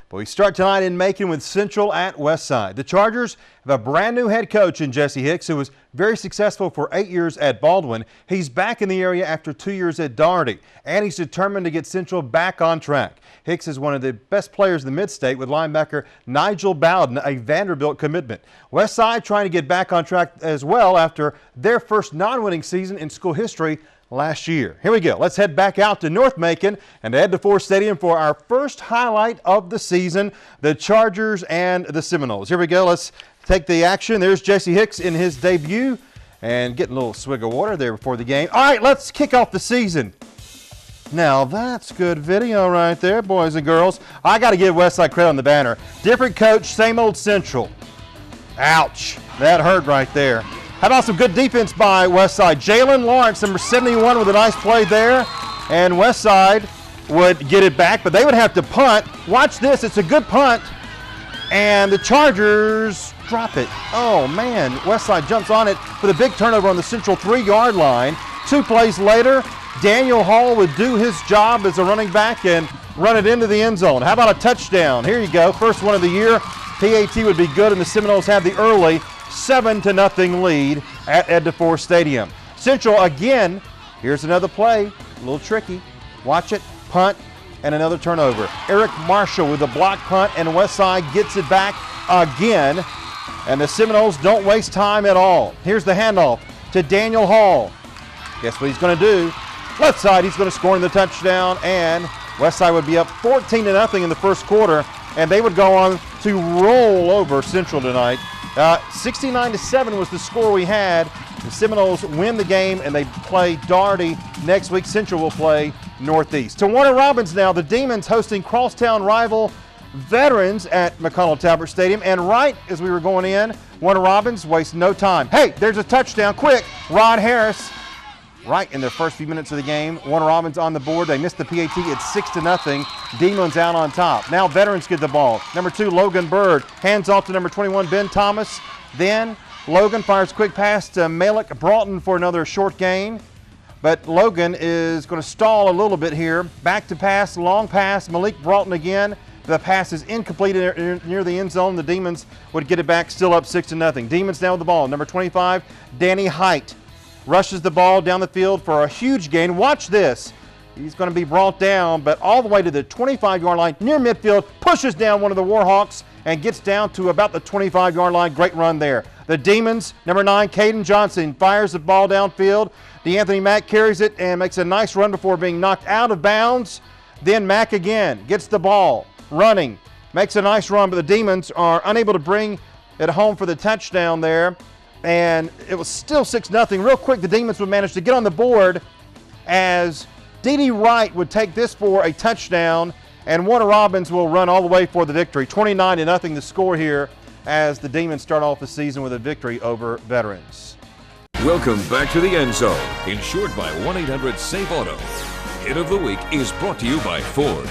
But we start tonight in Macon with Central at Westside. The Chargers have a brand new head coach in Jesse Hicks, who was very successful for 8 years at Baldwin. He's back in the area after 2 years at Doherty, and he's determined to get Central back on track. Hicks is one of the best players in the mid-state with linebacker Nigel Bowden, a Vanderbilt commitment. Westside trying to get back on track as well after their first non-winning season in school history last year. Here we go. Let's head back out to North Macon and head to Ford Stadium for our first highlight of the season, the Chargers and the Seminoles. Here we go. Let's take the action. There's Jesse Hicks in his debut and getting a little swig of water there before the game. All right, let's kick off the season. Now, that's good video right there, boys and girls. I got to give Westside credit on the banner. Different coach, same old Central. Ouch. That hurt right there. How about some good defense by Westside? Jalen Lawrence, number 71, with a nice play there. And Westside would get it back, but they would have to punt. Watch this. It's a good punt. And the Chargers drop it. Oh, man. Westside jumps on it with a big turnover on the Central 3-yard line. 2 plays later, Daniel Hall would do his job as a running back and run it into the end zone. How about a touchdown? Here you go. First one of the year. PAT would be good, and the Seminoles have the early 7-0 lead at Ed DeForest Stadium. Central again. Here's another play. A little tricky. Watch it. Punt and another turnover. Eric Marshall with a block punt, and Westside gets it back again. And the Seminoles don't waste time at all. Here's the handoff to Daniel Hall. Guess what he's going to do? Left side, he's going to score in the touchdown, and Westside would be up 14-0 in the first quarter, and they would go on to roll over Central tonight. 69-7 was the score we had. The Seminoles win the game, and they play Doherty next week. Central will play Northeast. To Warner Robins now, the Demons hosting crosstown rival Veterans at McConnell Talbert Stadium. And right as we were going in, Warner Robins wastes no time. Hey, there's a touchdown, quick. Rod Harris, right in the first few minutes of the game. Warner Robins on the board. They missed the PAT. It's 6-0. Demons out on top. Now Veterans get the ball. Number 2, Logan Bird. Hands off to number 21, Ben Thomas. Then Logan fires a quick pass to Malik Broughton for another short gain. But Logan is going to stall a little bit here. Back to pass, long pass. Malik Broughton again. The pass is incomplete near the end zone. The Demons would get it back, still up 6-0. Demons now with the ball. Number 25, Danny Height rushes the ball down the field for a huge gain. Watch this. He's going to be brought down, but all the way to the 25-yard line near midfield, pushes down one of the Warhawks and gets down to about the 25-yard line. Great run there. The Demons, number 9, Caden Johnson, fires the ball downfield. DeAnthony Mack carries it and makes a nice run before being knocked out of bounds. Then Mack again gets the ball, running, makes a nice run, but the Demons are unable to bring it home for the touchdown there. And it was still 6-0. Real quick, the Demons would manage to get on the board as D.D. Wright would take this for a touchdown, and Warner Robins will run all the way for the victory. 29-0 the score here as the Demons start off the season with a victory over Veterans. Welcome back to the End Zone, insured by 1-800-SAVE-AUTO. Hit of the Week is brought to you by Ford.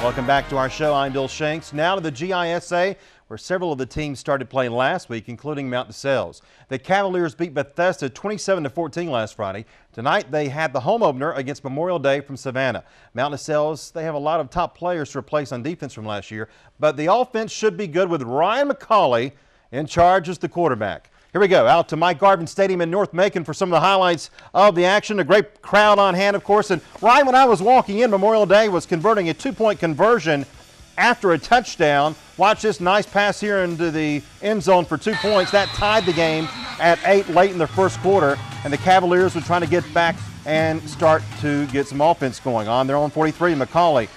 Welcome back to our show. I'm Bill Shanks. Now to the GISA, where several of the teams started playing last week, including Mount DeSales. The Cavaliers beat Bethesda 27-14 last Friday. Tonight they had the home opener against Memorial Day from Savannah. Mount DeSales, they have a lot of top players to replace on defense from last year, but the offense should be good with Ryan McCauley in charge as the quarterback. Here we go, out to Mike Garvin Stadium in North Macon for some of the highlights of the action. A great crowd on hand, of course, and right when I was walking in, Memorial Day was converting a 2-point conversion after a touchdown. Watch this nice pass here into the end zone for 2 points. That tied the game at 8 late in the first quarter, and the Cavaliers were trying to get back and start to get some offense going on. They're on 43. McCauley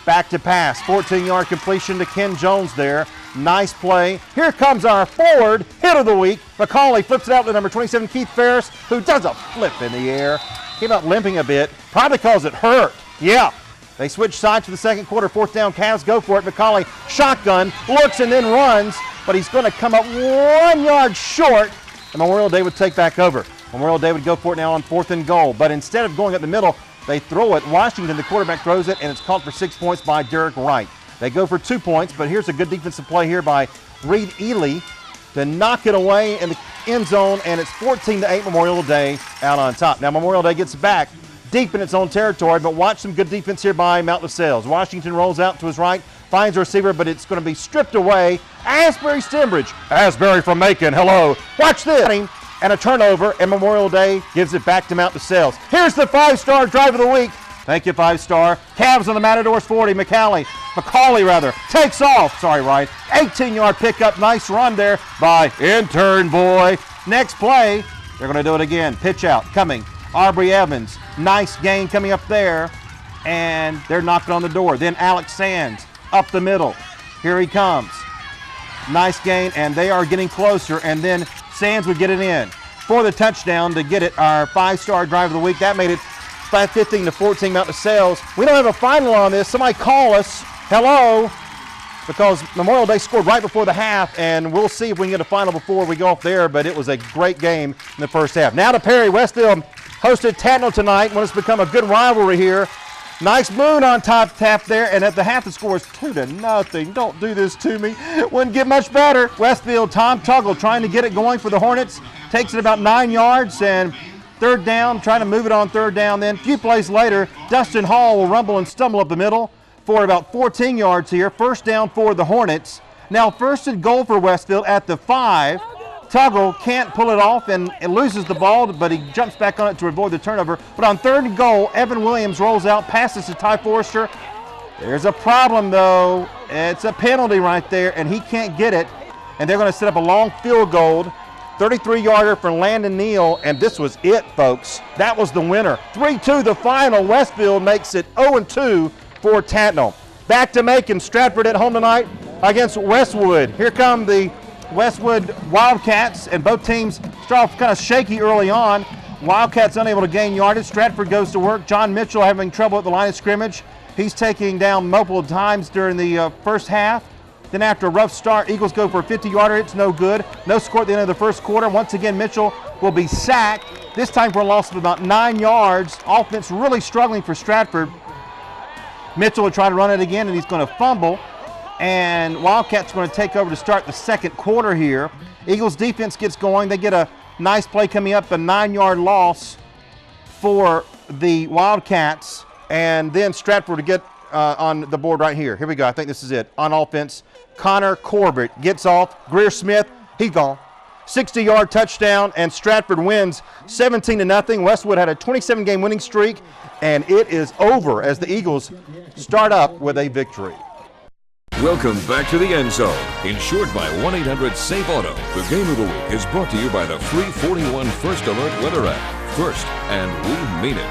back to pass, 14-yard completion to Ken Jones there. Nice play. Here comes our forward hit of the week. McCauley flips it out to number 27, Keith Ferris, who does a flip in the air. Came out limping a bit, probably because it hurt. Yeah. They switch sides for the second quarter. 4th down, Cavs go for it. McCauley shotgun, looks and then runs, but he's going to come up 1 yard short, and Memorial Day would take back over. Memorial Day would go for it now on 4th and goal, but instead of going up the middle, they throw it. Washington, the quarterback, throws it, and it's caught for 6 points by Derek Wright. They go for 2 points, but here's a good defensive play here by Reed Ely to knock it away in the end zone, and it's 14-8 Memorial Day out on top. Now Memorial Day gets back. deep in its own territory, but watch some good defense here by Mount LaSalle's. Washington rolls out to his right, finds a receiver, but it's going to be stripped away. Asbury Stembridge. Asbury from Macon, hello. Watch this. And a turnover, and Memorial Day gives it back to Mount LaSalle's. Here's the 5-star drive of the week. Thank you, 5-star. Cavs on the Matadors 40. McCauley takes off. Sorry, Wright. 18-yard pickup. Nice run there by intern boy. Next play, they're going to do it again. Pitch out coming. Aubrey Evans. Nice gain coming up there. And they're knocking on the door. Then Alex Sands up the middle. Here he comes. Nice gain, and they are getting closer. And then Sands would get it in for the touchdown to get it our 5-star drive of the week. That made it 15-14 Mount LaSalle's. We don't have a final on this. Somebody call us. Hello. Because Memorial Day scored right before the half, and we'll see if we can get a final before we go off there, but it was a great game in the first half. Now to Perry. Westfield hosted Tatnall tonight when it's become a good rivalry here. Nice moon on top tap there, and at the half the score is 2-0. Don't do this to me. Wouldn't get much better. Westfield, Tom Tuggle trying to get it going for the Hornets. Takes it about 9 yards, and third down, trying to move it on third down. Then a few plays later, Dustin Hall will rumble and stumble up the middle for about 14 yards here. First down for the Hornets. Now first and goal for Westfield at the 5. Tuggle can't pull it off and loses the ball, but he jumps back on it to avoid the turnover. But on third and goal, Evan Williams rolls out, passes to Ty Forrester. There's a problem, though. It's a penalty right there, and he can't get it. And they're going to set up a long field goal, 33-yarder for Landon Neal, and this was it, folks. That was the winner. 3-2 the final. Westfield makes it 0-2 for Tatnall. Back to Macon. Stratford at home tonight against Westwood. Here come the Westwood Wildcats, and both teams start off kind of shaky early on. Wildcats unable to gain yardage. Stratford goes to work. John Mitchell having trouble at the line of scrimmage. He's taking down multiple times during the first half. Then after a rough start, Eagles go for a 50-yarder. It's no good. No score at the end of the first quarter. Once again, Mitchell will be sacked, this time for a loss of about 9 yards. Offense really struggling for Stratford. Mitchell will try to run it again, and he's going to fumble. And Wildcats going to take over to start the second quarter here. Eagles defense gets going. They get a nice play coming up, a 9-yard loss for the Wildcats. And then Stratford to get on the board right here. Here we go. I think this is it. On offense, Connor Corbett gets off. Greer Smith, he's gone. 60-yard touchdown, and Stratford wins 17-0. Westwood had a 27-game winning streak, and it is over as the Eagles start up with a victory. Welcome back to the End Zone, insured by 1-800-SAFE-AUTO. The game of the week is brought to you by the free 41 First Alert Weather app. First, and we mean it.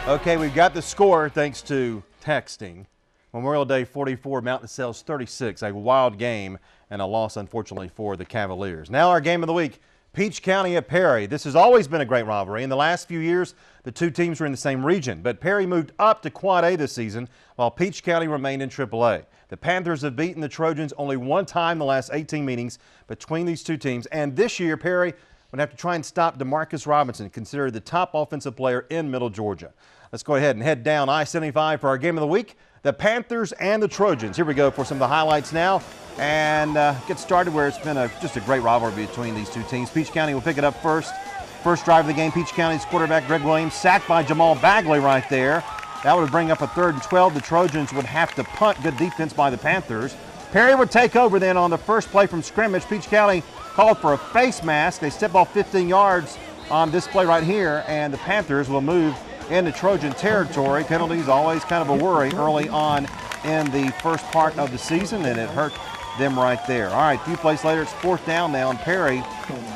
Okay, we've got the score thanks to texting. Memorial Day 44, Mount LaSalle's 36, a wild game and a loss, unfortunately, for the Cavaliers. Now our game of the week, Peach County at Perry. This has always been a great rivalry. In the last few years, the two teams were in the same region, but Perry moved up to Quad A this season, while Peach County remained in AAA. The Panthers have beaten the Trojans only one time in the last 18 meetings between these two teams, and this year Perry would have to try and stop DeMarcus Robinson, considered the top offensive player in Middle Georgia. Let's go ahead and head down I-75 for our game of the week, the Panthers and the Trojans. Here we go for some of the highlights now, and get started where it's been just a great rivalry between these two teams. Peach County will pick it up first. First drive of the game, Peach County's quarterback Greg Williams sacked by Jamal Bagley right there. That would bring up a 3rd and 12. The Trojans would have to punt. Good defense by the Panthers. Perry would take over then on the first play from scrimmage. Peach County called for a face mask. They step off 15 yards on this play right here, and the Panthers will move into Trojan territory. Penalties always kind of a worry early on in the first part of the season, and it hurt them right there. All right, a few plays later, it's 4th down now, and Perry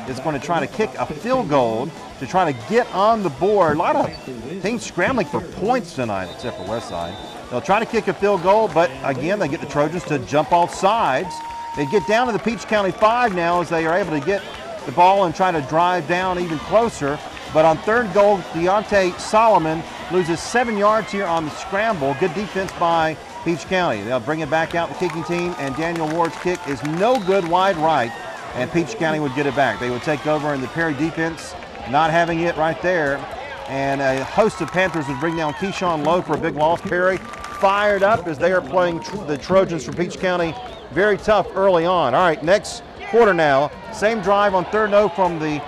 is going to try to kick a field goal to try to get on the board. A lot of teams scrambling for points tonight, except for Westside. They'll try to kick a field goal, but again, they get the Trojans to jump off sides. They get down to the Peach County 5 now as they are able to get the ball and try to drive down even closer. But on 3rd goal, Deontay Solomon loses 7 yards here on the scramble. Good defense by Peach County. They'll bring it back out, the kicking team, and Daniel Ward's kick is no good wide right, and Peach County would get it back. They would take over, in the Perry defense not having it right there, and a host of Panthers would bring down Keyshawn Lowe for a big loss. Perry fired up as they are playing the Trojans from Peach County very tough early on. All right, next quarter now, same drive on 3rd and 0 from the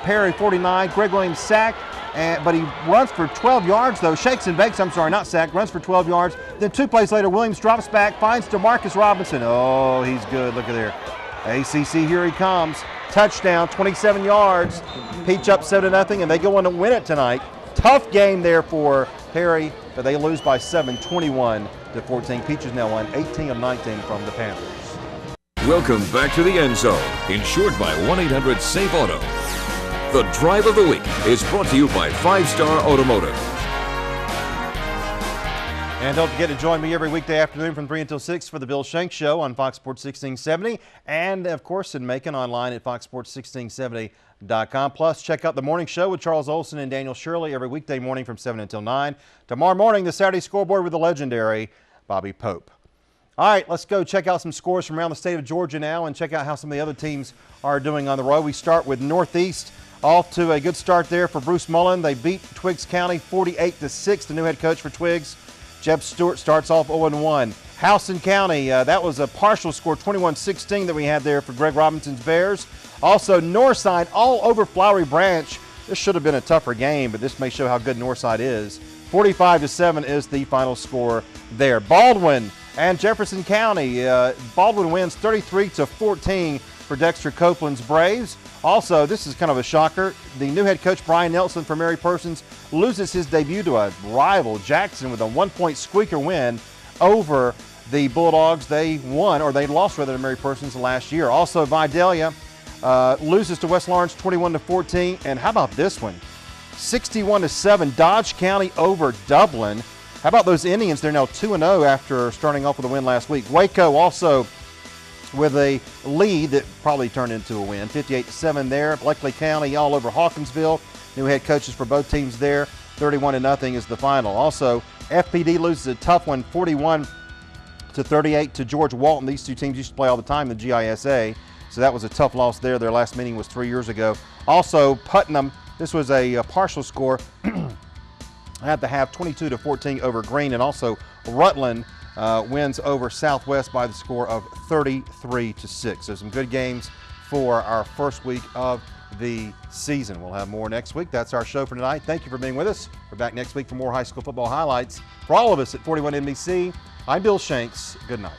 Perry 49. Greg Williams sacked. but he runs for 12 yards though. Shakes and bakes, I'm sorry, not sacked, runs for 12 yards. Then 2 plays later, Williams drops back, finds DeMarcus Robinson. Oh, he's good, look at there. ACC, here he comes. Touchdown, 27 yards. Peach up 7-0, and they go on to win it tonight. Tough game there for Perry, but they lose by 7, 21-14. Peach has now won 18 of 19 from the Panthers. Welcome back to the End Zone, insured by 1-800-SAFE-AUTO. The Drive of the Week is brought to you by 5-Star Automotive. And don't forget to join me every weekday afternoon from 3 until 6 for the Bill Shanks Show on Fox Sports 1670. And, of course, in Macon online at foxsports1670.com. Plus, check out the morning show with Charles Olson and Daniel Shirley every weekday morning from 7 until 9. Tomorrow morning, the Saturday scoreboard with the legendary Bobby Pope. All right, let's go check out some scores from around the state of Georgia now and check out how some of the other teams are doing on the road. We start with Northeast. Off to a good start there for Bruce Mullen. They beat Twiggs County 48-6, the new head coach for Twiggs. Jeb Stewart starts off 0-1. Houston County, that was a partial score, 21-16 that we had there for Greg Robinson's Bears. Also, Northside all over Flowery Branch. This should have been a tougher game, but this may show how good Northside is. 45-7 is the final score there. Baldwin and Jefferson County. Baldwin wins 33-14 for Dexter Copeland's Braves. Also, this is kind of a shocker. The new head coach, Brian Nelson from Mary Persons, loses his debut to a rival, Jackson, with a 1-point squeaker win over the Bulldogs. They won, or they lost rather, to Mary Persons last year. Also, Vidalia loses to West Lawrence 21-14. And how about this one? 61-7, Dodge County over Dublin. How about those Indians? They're now 2-0 after starting off with a win last week. Waco also with a lead that probably turned into a win, 58-7 there. Bleckley County all over Hawkinsville. New head coaches for both teams there. 31-0 is the final. Also, FPD loses a tough one, 41-38 to George Walton. These two teams used to play all the time in the GISA, so that was a tough loss there. Their last meeting was 3 years ago. Also, Putnam, this was a partial score at the half, 22-14 over Green, and also Rutland wins over Southwest by the score of 33-6. So some good games for our first week of the season. We'll have more next week. That's our show for tonight. Thank you for being with us. We're back next week for more high school football highlights. For all of us at 41 NBC, I'm Bill Shanks. Good night.